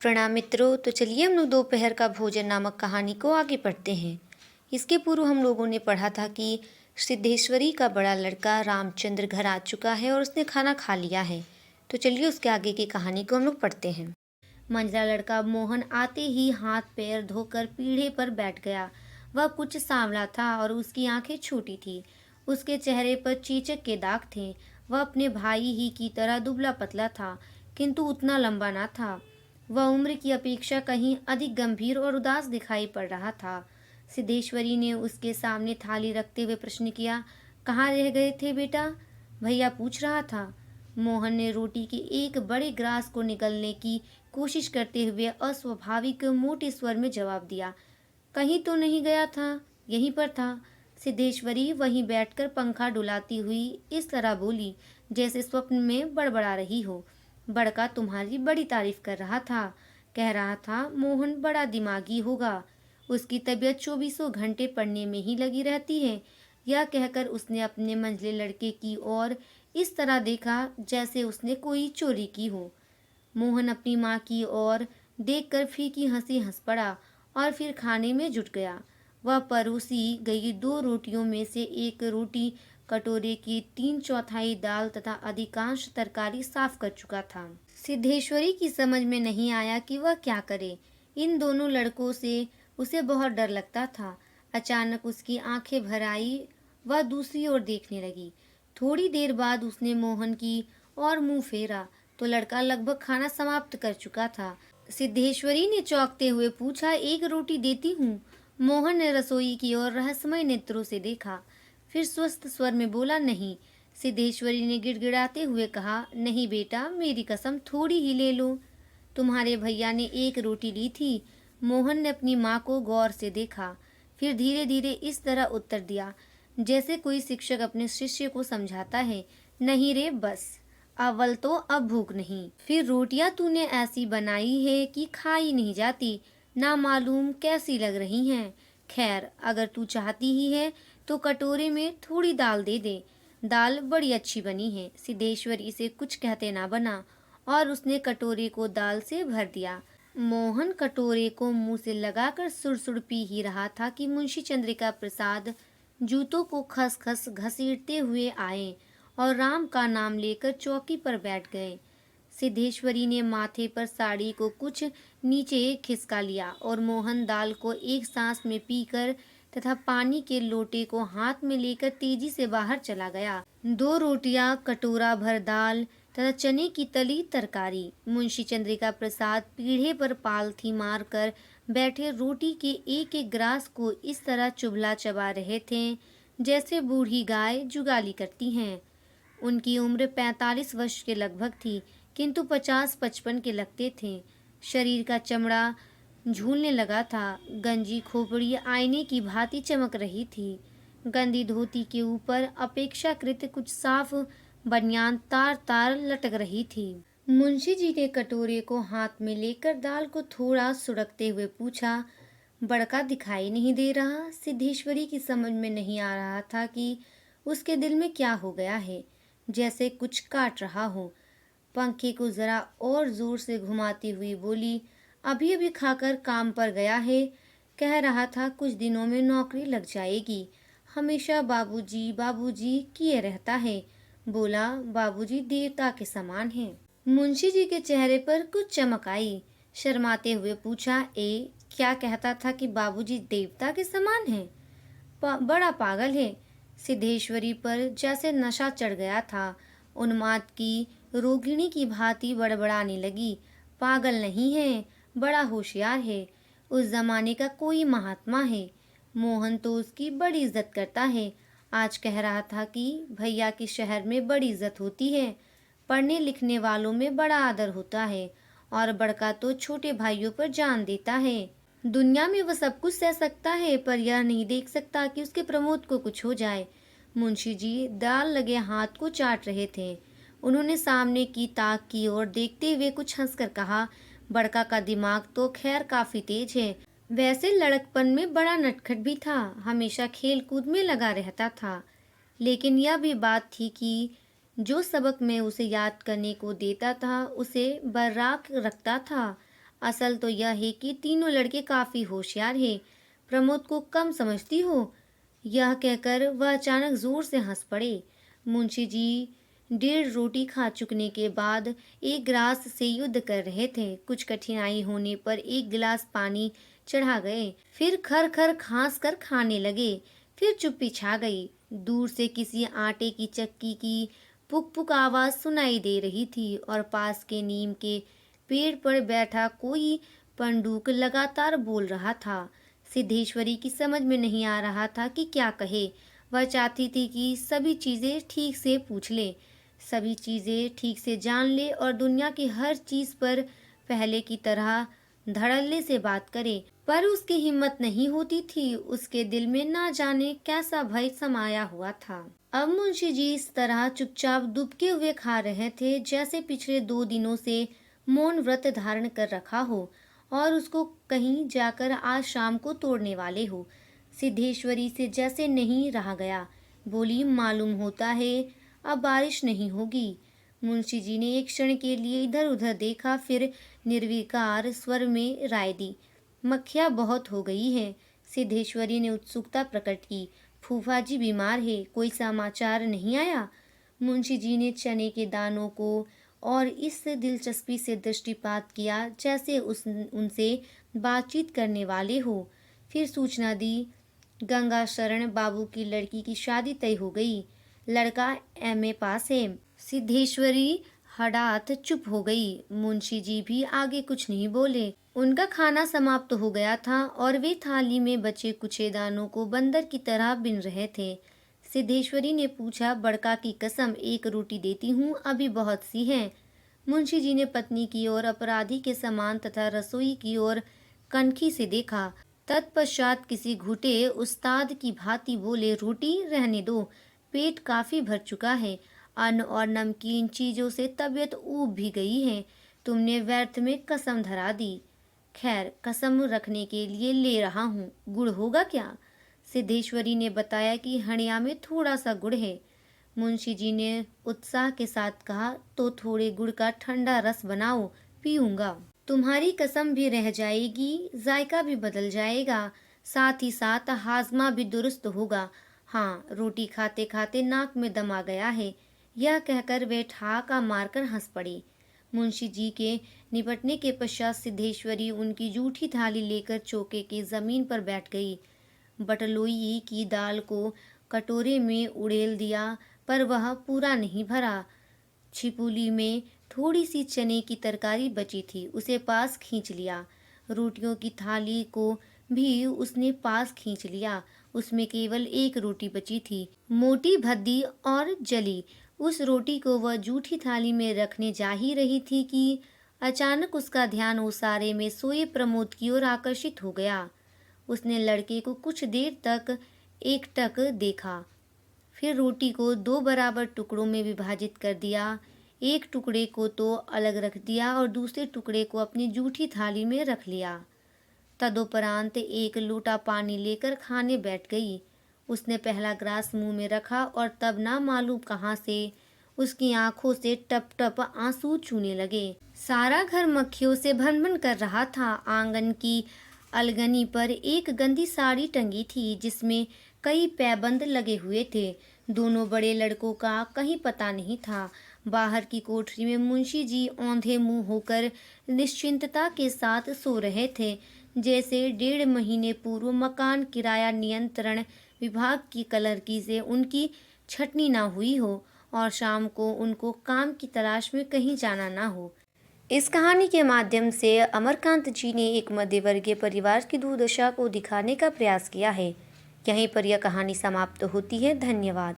प्रणाम मित्रों। तो चलिए हम लोग दोपहर का भोजन नामक कहानी को आगे पढ़ते हैं। इसके पूर्व हम लोगों ने पढ़ा था कि सिद्धेश्वरी का बड़ा लड़का रामचंद्र घर आ चुका है और उसने खाना खा लिया है। तो चलिए उसके आगे की कहानी को हम लोग पढ़ते हैं। मंझला लड़का मोहन आते ही हाथ पैर धोकर पीढ़े पर बैठ गया। वह कुछ सांवला था और उसकी आंखें छोटी थी। उसके चेहरे पर चेचक के दाग थे। वह अपने भाई ही की तरह दुबला पतला था, किंतु उतना लंबा ना था। वह उम्र की अपेक्षा कहीं अधिक गंभीर और उदास दिखाई पड़ रहा था। सिद्धेश्वरी ने उसके सामने थाली रखते हुए प्रश्न किया, कहाँ रह गए थे बेटा? भैया पूछ रहा था। मोहन ने रोटी के एक बड़े ग्रास को निगलने की कोशिश करते हुए अस्वाभाविक मोटे स्वर में जवाब दिया, कहीं तो नहीं गया था, यहीं पर था। सिद्धेश्वरी वहीं बैठकर पंखा डुलाती हुई इस तरह बोली जैसे स्वप्न में बड़बड़ा रही हो। बड़का तुम्हारी बड़ी तारीफ कर रहा था, कह रहा था मोहन बड़ा दिमागी होगा, उसकी तबीयत चौबीसों घंटे पढ़ने में ही लगी रहती है। यह कहकर उसने अपने मंझले लड़के की ओर इस तरह देखा जैसे उसने कोई चोरी की हो। मोहन अपनी माँ की ओर देखकर फीकी हंसी हंस पड़ा और फिर खाने में जुट गया। वह परोसी गई दो रोटियों में से एक रोटी कटोरे की तीन चौथाई दाल तथा अधिकांश तरकारी साफ कर चुका था। सिद्धेश्वरी की समझ में नहीं आया कि वह क्या करे। इन दोनों लड़कों से उसे बहुत डर लगता था। अचानक उसकी आंखें भर आई। वह दूसरी ओर देखने लगी। थोड़ी देर बाद उसने मोहन की और मुंह फेरा तो लड़का लगभग खाना समाप्त कर चुका था। सिद्धेश्वरी ने चौंकते हुए पूछा, एक रोटी देती हूँ? मोहन ने रसोई की ओर रहस्यमय नेत्रों से देखा, फिर स्वस्थ स्वर में बोला, नहीं। सिद्धेश्वरी ने गिड़गिड़ाते हुए कहा, नहीं बेटा, मेरी कसम, थोड़ी ही ले लो। तुम्हारे भैया ने एक रोटी ली थी। मोहन ने अपनी माँ को गौर से देखा, फिर धीरे धीरे इस तरह उत्तर दिया जैसे कोई शिक्षक अपने शिष्य को समझाता है, नहीं रे, बस अव्वल तो अब भूख नहीं, फिर रोटियां तूने ऐसी बनाई है कि खाई नहीं जाती, ना मालूम कैसी लग रही हैं। खैर, अगर तू चाहती ही है तो कटोरे में थोड़ी दाल दे दे, दाल बड़ी अच्छी बनी है। सिद्धेश्वरी से कुछ कहते ना बना और उसने कटोरे को दाल से भर दिया। मोहन कटोरे को मुंह से लगाकर सुड़-सुड़ पी ही रहा था कि मुंशी चंद्रिका प्रसाद जूतों को खस-खस घसीटते हुए आए और राम का नाम लेकर चौकी पर बैठ गए। सिद्धेश्वरी ने माथे पर साड़ी को कुछ नीचे खिसका लिया और मोहन दाल को एक सांस में पीकर तथा पानी के लोटे को हाथ में लेकर तेजी से बाहर चला गया। दो रोटियां, कटोरा भर दाल तथा चने की तली तरकारी। मुंशी चंद्रिका प्रसाद पीढ़े पर पालथी मारकर बैठे रोटी के एक एक ग्रास को इस तरह चुभला चबा रहे थे जैसे बूढ़ी गाय जुगाली करती हैं। उनकी उम्र 45 वर्ष के लगभग थी, किंतु 50-55 के लगते थे। शरीर का चमड़ा झूलने लगा था। गंजी खोपड़ी आईने की भांति चमक रही थी। गंदी धोती के ऊपर अपेक्षाकृत कुछ साफ बनियान तार तार लटक रही थी। मुंशी जी ने कटोरे को हाथ में लेकर दाल को थोड़ा सुड़कते हुए पूछा, बड़का दिखाई नहीं दे रहा? सिद्धेश्वरी की समझ में नहीं आ रहा था कि उसके दिल में क्या हो गया है, जैसे कुछ काट रहा हो। पंखे को जरा और जोर से घुमाती हुई बोली, अभी अभी खाकर काम पर गया है, कह रहा था कुछ दिनों में नौकरी लग जाएगी। हमेशा बाबूजी बाबूजी किए रहता है। बोला, बाबूजी देवता के समान है। मुंशी जी के चेहरे पर कुछ चमक आई। शर्माते हुए पूछा, क्या कहता था कि बाबूजी देवता के समान है? बड़ा पागल है। सिद्धेश्वरी पर जैसे नशा चढ़ गया था। उन्माद की रोगिणी की भांति बड़बड़ाने लगी, पागल नहीं है, बड़ा होशियार है, उस जमाने का कोई महात्मा है। मोहन तो उसकी बड़ी इज्जत करता है। आज कह रहा था कि भैया के शहर में बड़ी इज्जत होती है, पढ़ने लिखने वालों में बड़ा आदर होता है, और बड़का तो छोटे भाइयों पर जान देता है। दुनिया में वह सब कुछ सह सकता है, पर यह नहीं देख सकता कि उसके प्रमोद को कुछ हो जाए। मुंशी जी दाल लगे हाथ को चाट रहे थे। उन्होंने सामने की ताक की ओर देखते हुए कुछ हंसकर कहा, बड़का का दिमाग तो खैर काफी तेज है। वैसे लड़कपन में बड़ा नटखट भी था, हमेशा खेल कूद में लगा रहता था। लेकिन यह भी बात थी कि जो सबक मैं उसे याद करने को देता था उसे बर्राक रखता था। असल तो यह है कि तीनों लड़के काफी होशियार हैं। प्रमोद को कम समझती हो? यह कहकर वह अचानक जोर से हंस पड़े। मुंशी जी 1.5 रोटी खा चुकने के बाद एक गिलास से युद्ध कर रहे थे। कुछ कठिनाई होने पर एक गिलास पानी चढ़ा गए, फिर खर खर खांस कर खाने लगे। फिर चुप्पी छा गई। दूर से किसी आटे की चक्की की पुक पुक आवाज सुनाई दे रही थी और पास के नीम के पेड़ पर बैठा कोई पंडूक लगातार बोल रहा था। सिद्धेश्वरी की समझ में नहीं आ रहा था कि क्या कहे। वह चाहती थी कि सभी चीजें ठीक से पूछ ले, सभी चीजें ठीक से जान ले और दुनिया की हर चीज पर पहले की तरह धड़ल्ले से बात करे, पर उसकी हिम्मत नहीं होती थी। उसके दिल में ना जाने कैसा भय समाया हुआ था। अब मुंशी जी इस तरह चुपचाप दुबके हुए खा रहे थे जैसे पिछले 2 दिनों से मौन व्रत धारण कर रखा हो और उसको कहीं जाकर आज शाम को तोड़ने वाले हो। सिद्धेश्वरी से जैसे नहीं रहा गया। बोली, मालूम होता है अब बारिश नहीं होगी। मुंशी जी ने एक क्षण के लिए इधर उधर देखा, फिर निर्विकार स्वर में राय दी, मक्खियाँ बहुत हो गई हैं। सिद्धेश्वरी ने उत्सुकता प्रकट की। फूफा जी बीमार है, कोई समाचार नहीं आया? मुंशी जी ने चने के दानों को और इस दिलचस्पी से दृष्टिपात किया जैसे उनसे बातचीत करने वाले हो। फिर सूचना दी, गंगा शरण बाबू की लड़की की शादी तय हो गई। लड़का एमए पास है। सिद्धेश्वरी हठात चुप हो गई। मुंशी जी भी आगे कुछ नहीं बोले। उनका खाना समाप्त हो गया था और वे थाली में बचे कुचे दानों को बंदर की तरह बिन रहे थे। सिद्धेश्वरी ने पूछा, बड़का की कसम 1 रोटी देती हूँ, अभी बहुत सी है। मुंशी जी ने पत्नी की ओर अपराधी के समान तथा रसोई की ओर कनखी से देखा। तत्पश्चात किसी घुटे उस्ताद की भांति बोले, रोटी रहने दो, पेट काफी भर चुका है। अन्न और नमकीन चीजों से तबीयत ऊब भी गई है। तुमने व्यर्थ में कसम धरा दी। खैर, कसम रखने के लिए ले रहा हूँ। गुड़ होगा क्या? सिद्धेश्वरी ने बताया कि हंडिया में थोड़ा सा गुड़ है। मुंशी जी ने उत्साह के साथ कहा, तो थोड़े गुड़ का ठंडा रस बनाओ, पीऊंगा। तुम्हारी कसम भी रह जाएगी, जायका भी बदल जाएगा, साथ ही साथ हाजमा भी दुरुस्त होगा। हाँ, रोटी खाते खाते नाक में दम आ गया है। यह कहकर वे ठहाका मारकर हंस पड़ी। मुंशी जी के निपटने के पश्चात सिद्धेश्वरी उनकी जूठी थाली लेकर चौके की जमीन पर बैठ गई। बटलोई की दाल को कटोरे में उड़ेल दिया, पर वह पूरा नहीं भरा। छिपुली में थोड़ी सी चने की तरकारी बची थी, उसे पास खींच लिया। रोटियों की थाली को भी उसने पास खींच लिया। उसमें केवल 1 रोटी बची थी, मोटी भद्दी और जली। उस रोटी को वह जूठी थाली में रखने जा ही रही थी कि अचानक उसका ध्यान ओसारे में सोए प्रमोद की ओर आकर्षित हो गया। उसने लड़के को कुछ देर तक एकटक देखा, फिर रोटी को 2 बराबर टुकड़ों में विभाजित कर दिया। एक टुकड़े को तो अलग रख दिया और दूसरे टुकड़े को अपनी जूठी थाली में रख लिया। तदुपरांत 1 लोटा पानी लेकर खाने बैठ गई। उसने पहला ग्लास मुंह में रखा और तब ना मालूम कहाँ से उसकी आंखों से टप टप आंसू चूने लगे। सारा घर मक्खियों से भन-भन कर रहा था। आंगन की अलगनी पर एक गंदी साड़ी टंगी थी जिसमें कई पैबंद लगे हुए थे। दोनों बड़े लड़कों का कहीं पता नहीं था। बाहर की कोठरी में मुंशी जी औंधे मुंह होकर निश्चिंतता के साथ सो रहे थे, जैसे 1.5 महीने पूर्व मकान किराया नियंत्रण विभाग की क्लर्की से उनकी छटनी ना हुई हो और शाम को उनको काम की तलाश में कहीं जाना ना हो। इस कहानी के माध्यम से अमरकांत जी ने एक मध्यवर्गीय परिवार की दुर्दशा को दिखाने का प्रयास किया है। यहीं पर यह कहानी समाप्त होती है। धन्यवाद।